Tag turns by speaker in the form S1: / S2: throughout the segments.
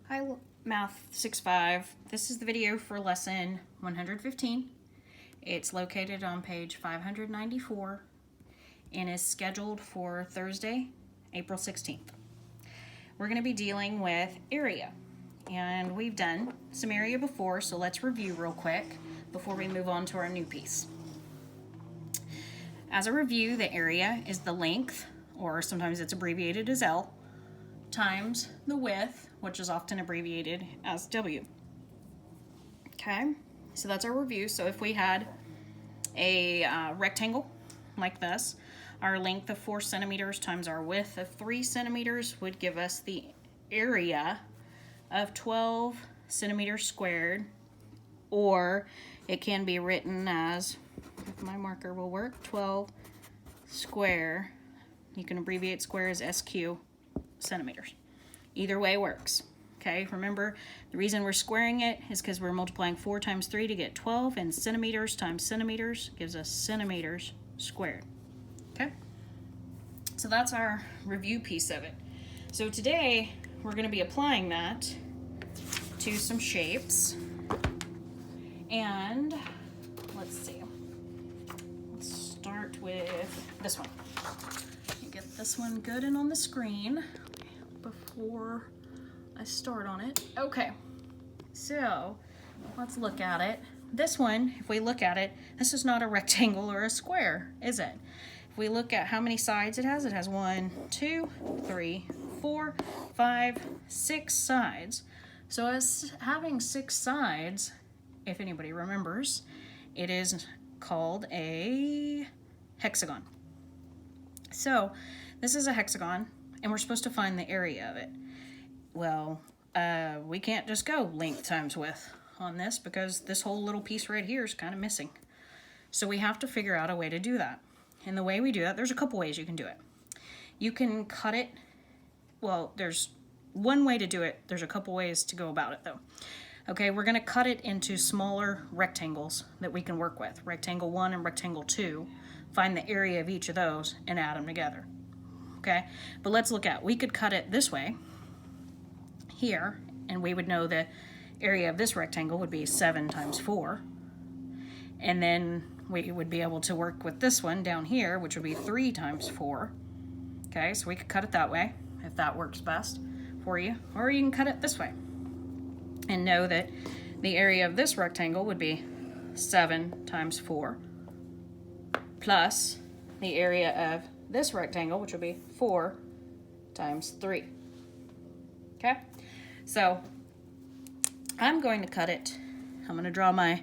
S1: Hi, Math 6-5. This is the video for lesson 115. It's located on page 594 and is scheduled for Thursday, April 16th. We're going to be dealing with area, and we've done some area before, so let's review real quick before we move on to our new piece. As a review, the area is the length, or sometimes it's abbreviated as L, times the width, which is often abbreviated as W. Okay, so that's our review. So if we had a rectangle like this, our length of 4 centimeters times our width of 3 centimeters would give us the area of 12 centimeters squared, or it can be written as, if my marker will work, 12 square, you can abbreviate square as SQ centimeters. Either way works. Okay, remember the reason we're squaring it is because we're multiplying 4 times 3 to get 12, and centimeters times centimeters gives us centimeters squared. Okay, so that's our review piece of it. So today we're going to be applying that to some shapes, and let's see, let's start with this one. Get this one good and on the screen before I start on it. Okay, so let's look at it. This one, if we look at it, this is not a rectangle or a square, is it? If we look at how many sides it has 1, 2, 3, 4, 5, 6 sides. So as having 6 sides, if anybody remembers, it is called a hexagon. So this is a hexagon, and we're supposed to find the area of it. Well, we can't just go length times width on this because this whole little piece right here is kind of missing. So we have to figure out a way to do that. And the way we do that, there's a couple ways you can do it. You can cut it. Well, there's one way to do it. There's a couple ways to go about it, though. Okay, we're going to cut it into smaller rectangles that we can work with. Rectangle 1 and rectangle 2. Find the area of each of those and add them together. Okay, but let's look at, we could cut it this way here, and we would know the area of this rectangle would be 7 times 4. And then we would be able to work with this one down here, which would be 3 times 4. Okay, so we could cut it that way, if that works best for you. Or you can cut it this way and know that the area of this rectangle would be 7 times 4 plus the area of this rectangle, which would be 4 times 3. Okay, so I'm going to cut it. I'm going to draw my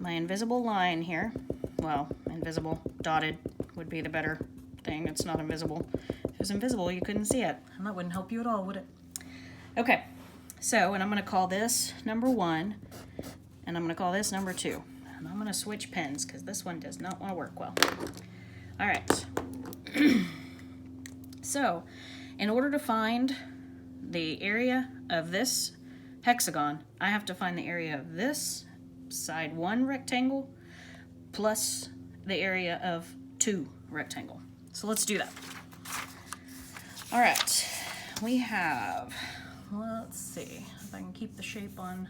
S1: invisible line here. Well, invisible, dotted would be the better thing. It's not invisible. If it was invisible, you couldn't see it, and that wouldn't help you at all, would it? Okay, so, and I'm going to call this number 1, and I'm going to call this number 2. And I'm going to switch pens because this one does not want to work well. All right. So, in order to find the area of this hexagon, I have to find the area of this side 1 rectangle plus the area of 2 rectangle. So let's do that. All right. We have, let's see if I can keep the shape on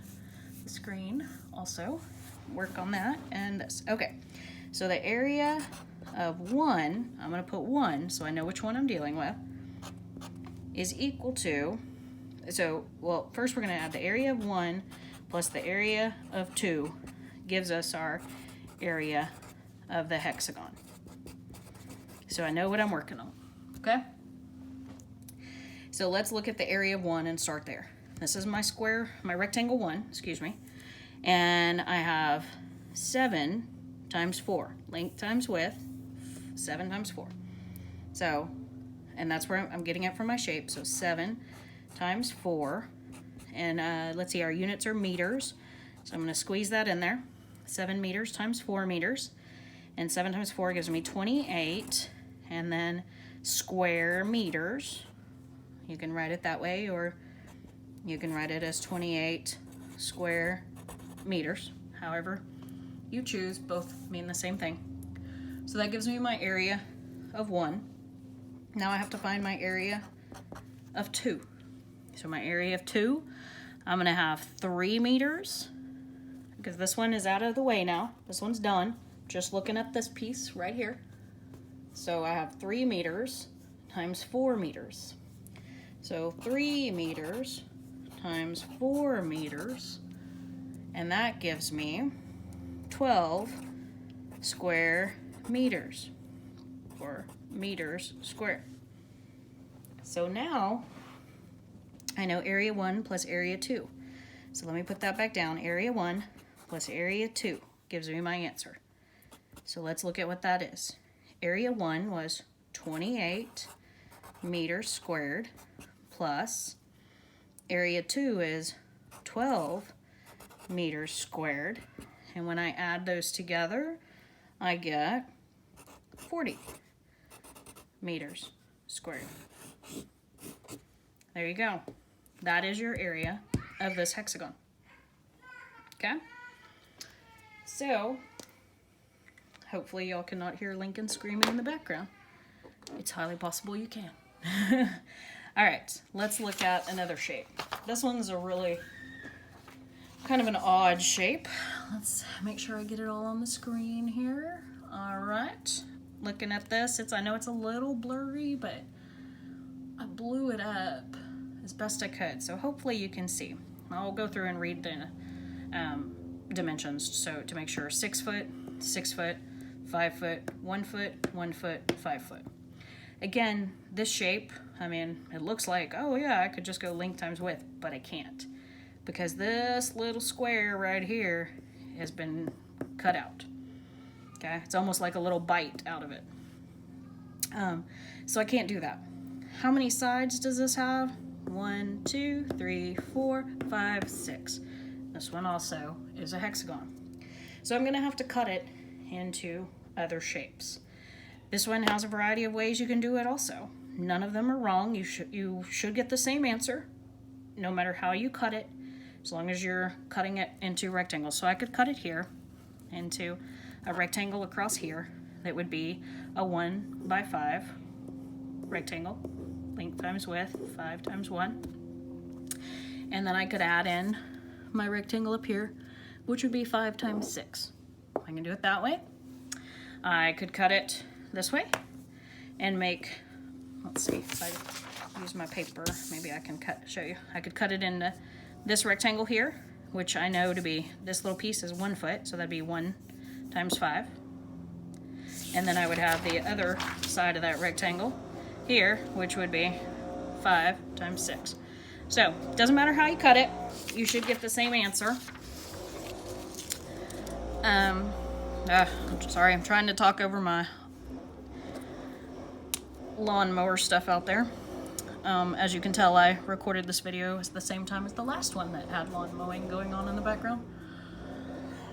S1: the screen also. Work on that and this. Okay, so the area of 1, I'm going to put 1 so I know which one I'm dealing with, is equal to, so, well, first we're going to add the area of 1 plus the area of 2 gives us our area of the hexagon. So I know what I'm working on, okay? So let's look at the area of 1 and start there. This is my square, my rectangle 1, excuse me. And I have 7 times 4, length times width, 7 times 4. So, and that's where I'm getting it from my shape. So 7 times 4, and let's see, our units are meters. So I'm going to squeeze that in there. 7 meters times 4 meters, and 7 times 4 gives me 28, and then square meters. You can write it that way, or you can write it as 28 square meters, however you choose, both mean the same thing. So that gives me my area of 1. Now I have to find my area of 2. So my area of 2, I'm gonna have 3 meters, because this one is out of the way now. This one's done. Just looking at this piece right here. So I have 3 meters times 4 meters. So 3 meters times 4 meters, and that gives me 12 square meters, or meters squared. So now I know area 1 plus area 2. So let me put that back down. Area 1 plus area 2 gives me my answer. So let's look at what that is. Area 1 was 28 meters squared, plus area 2 is 12 meters squared. And when I add those together, I get 40 meters squared. There you go. That is your area of this hexagon. Okay? So, hopefully y'all cannot hear Lincoln screaming in the background. It's highly possible you can. All right, let's look at another shape. This one's a really kind of an odd shape. Let's make sure I get it all on the screen here. All right, looking at this, I know it's a little blurry, but I blew it up as best I could, so hopefully you can see. I'll go through and read the dimensions, so to make sure: 6 foot, 6 foot, 5 foot, 1 foot, 1 foot, 5 foot. Again, this shape, I mean, it looks like, oh yeah, I could just go length times width, but I can't, because this little square right here has been cut out. Okay, it's almost like a little bite out of it. So I can't do that. How many sides does this have? 1, 2, 3, 4, 5, 6. This one also is a hexagon. So I'm gonna have to cut it into other shapes. This one has a variety of ways you can do it also. None of them are wrong. You should get the same answer, no matter how you cut it, as long as you're cutting it into rectangles. So I could cut it here into a rectangle across here that would be a 1 by 5 rectangle, length times width, 5 times 1. And then I could add in my rectangle up here, which would be 5 times 6. I can do it that way. I could cut it this way and make, let's see, if I use my paper, maybe I can show you. I could cut it into this rectangle here, which I know to be, this little piece is 1 foot, so that'd be 1 times 5. And then I would have the other side of that rectangle here, which would be 5 times 6. So, doesn't matter how you cut it, you should get the same answer. I'm sorry, I'm trying to talk over my lawnmower stuff out there. As you can tell, I recorded this video at the same time as the last one that had lawn mowing going on in the background.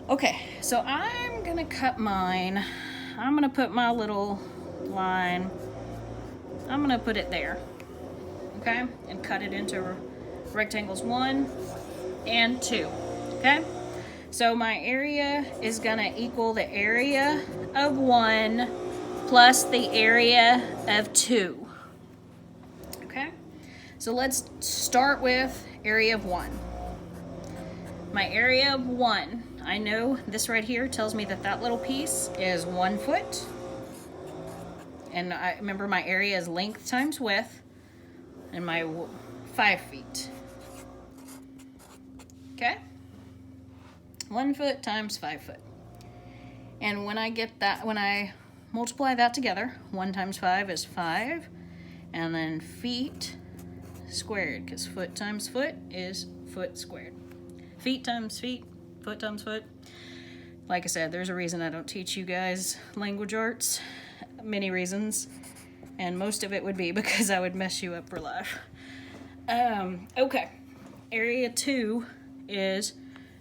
S1: Okay, so I'm gonna cut mine. I'm gonna put my little line, I'm gonna put it there, okay? And cut it into rectangles 1 and 2, okay? So my area is gonna equal the area of 1 plus the area of 2, okay? So let's start with area of 1. My area of 1, I know this right here tells me that that little piece is 1 foot. And I remember my area is length times width, and my 5 feet. Okay? 1 foot times 5 foot. And when I get that, when I multiply that together, 1 times 5 is 5, and then feet squared, because foot times foot is foot squared. Feet times feet, foot times foot. Like I said, there's a reason I don't teach you guys language arts. Many reasons, and most of it would be because I would mess you up for life. Okay, area 2 is,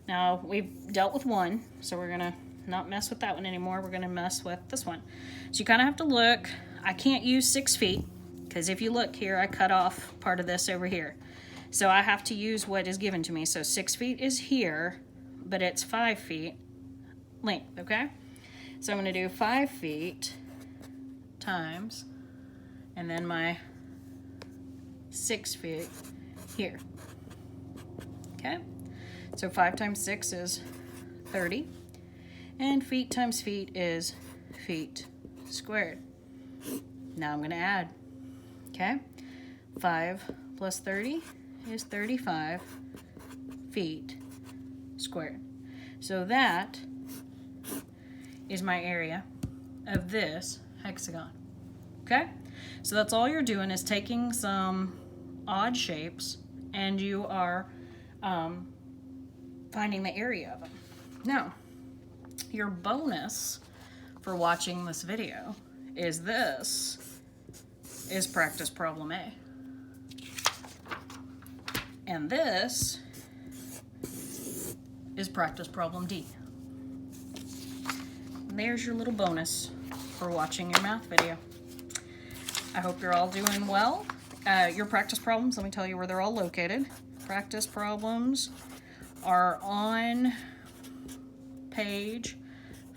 S1: now we've dealt with 1, so we're gonna not mess with that one anymore. We're gonna mess with this one. So you kind of have to look. I can't use 6 feet, because if you look here, I cut off part of this over here. So I have to use what is given to me. So 6 feet is here, but it's 5 feet length, okay? So I'm gonna do 5 feet times, and then my 6 feet here. Okay, so 5 times 6 is 30, and feet times feet is feet squared. Now I'm going to add. Okay, 5 plus 30 is 35 feet squared. So that is my area of this hexagon. Okay, so that's all you're doing is taking some odd shapes and you are finding the area of them. Now, your bonus for watching this video is practice problem A. And this is practice problem D. And there's your little bonus for watching your math video. I hope you're all doing well. Your practice problems, let me tell you where they're all located. Practice problems are on page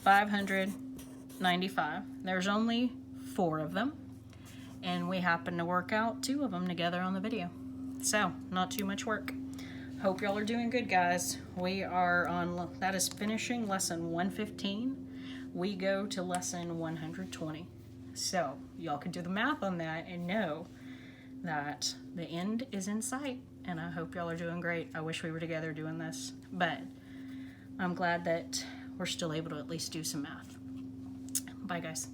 S1: 595. There's only 4 of them, and we happen to work out 2 of them together on the video. So, not too much work. Hope y'all are doing good, guys. We are on, that is finishing lesson 115. We go to lesson 120. So, y'all can do the math on that and know that the end is in sight. And I hope y'all are doing great. I wish we were together doing this, but I'm glad that we're still able to at least do some math. Bye, guys.